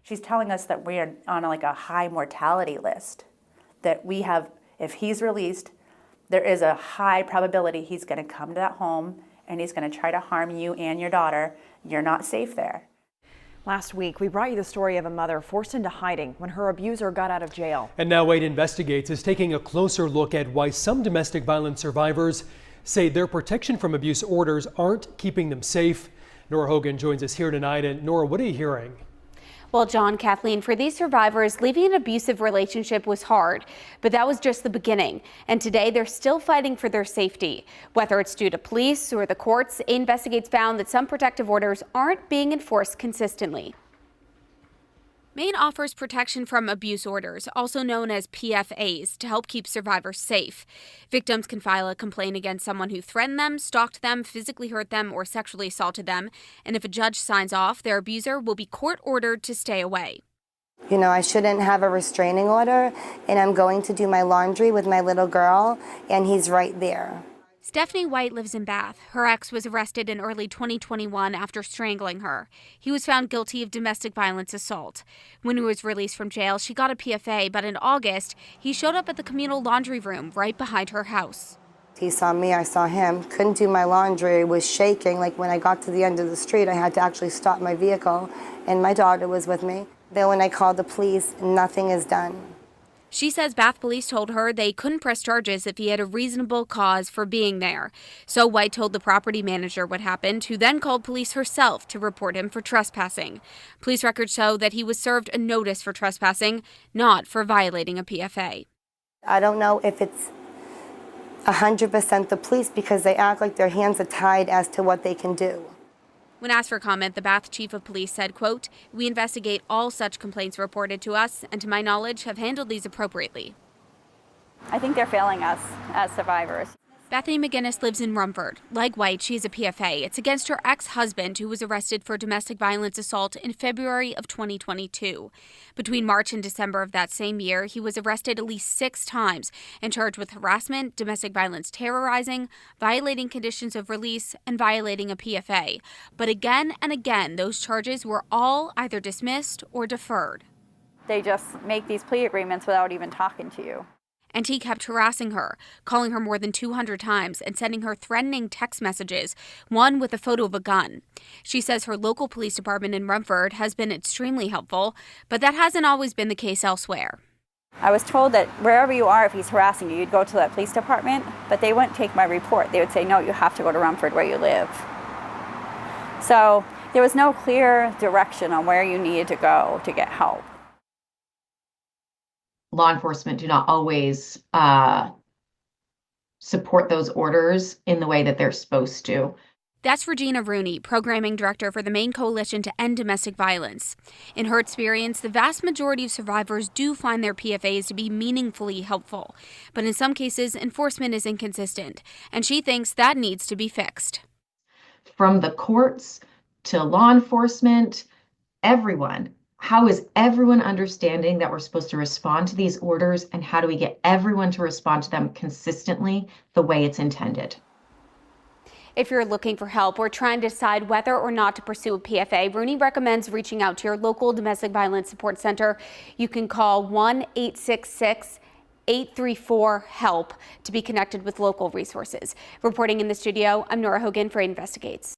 She's telling us that we are on like a high mortality list, that we have, if he's released, there is a high probability he's going to come to that home and he's going to try to harm you and your daughter. You're not safe there. Last week, we brought you the story of a mother forced into hiding when her abuser got out of jail. And now 8 Investigates is taking a closer look at why some domestic violence survivors say their protection from abuse orders aren't keeping them safe. Nora Hogan joins us here tonight. And Nora, what are you hearing? Well, John, Kathleen, for these survivors, leaving an abusive relationship was hard, but that was just the beginning. And today they're still fighting for their safety. Whether it's due to police or the courts, 8 Investigates found that some protective orders aren't being enforced consistently. Maine offers protection from abuse orders, also known as PFAs, to help keep survivors safe. Victims can file a complaint against someone who threatened them, stalked them, physically hurt them, or sexually assaulted them. And if a judge signs off, their abuser will be court-ordered to stay away. You know, I shouldn't have a restraining order, and I'm going to do my laundry with my little girl, and he's right there. Stephanie White lives in Bath. Her ex was arrested in early 2021 after strangling her. He was found guilty of domestic violence assault. When he was released from jail, she got a PFA, but in August, he showed up at the communal laundry room right behind her house. He saw me, I saw him. Couldn't do my laundry, was shaking. Like when I got to the end of the street, I had to actually stop my vehicle, and my daughter was with me. Then when I called the police, nothing is done. She says Bath police told her they couldn't press charges if he had a reasonable cause for being there. So White told the property manager what happened, who then called police herself to report him for trespassing. Police records show that he was served a notice for trespassing, not for violating a PFA. I don't know if it's 100% the police because they act like their hands are tied as to what they can do. When asked for comment, the Bath chief of police said, quote, "We investigate all such complaints reported to us and to my knowledge have handled these appropriately." I think they're failing us as survivors. Bethany McGinnis lives in Rumford. Like White, she has a PFA. It's against her ex-husband, who was arrested for domestic violence assault in February of 2022. Between March and December of that same year, he was arrested at least 6 times and charged with harassment, domestic violence terrorizing, violating conditions of release, and violating a PFA. But again and again, those charges were all either dismissed or deferred. They just make these plea agreements without even talking to you. And he kept harassing her, calling her more than 200 times and sending her threatening text messages, one with a photo of a gun. She says her local police department in Rumford has been extremely helpful, but that hasn't always been the case elsewhere. I was told that wherever you are, if he's harassing you, you'd go to that police department, but they wouldn't take my report. They would say, no, you have to go to Rumford where you live. So there was no clear direction on where you needed to go to get help. Law enforcement do not always support those orders in the way that they're supposed to. That's Regina Rooney, programming director for the Maine Coalition to End Domestic Violence. In her experience, the vast majority of survivors do find their PFAs to be meaningfully helpful. But in some cases, enforcement is inconsistent, and she thinks that needs to be fixed. From the courts to law enforcement, everyone. How is everyone understanding that we're supposed to respond to these orders, and how do we get everyone to respond to them consistently the way it's intended? If you're looking for help or trying to decide whether or not to pursue a PFA, Rooney recommends reaching out to your local domestic violence support center. You can call 1-866-834-HELP to be connected with local resources. Reporting in the studio, I'm Nora Hogan for 8 Investigates.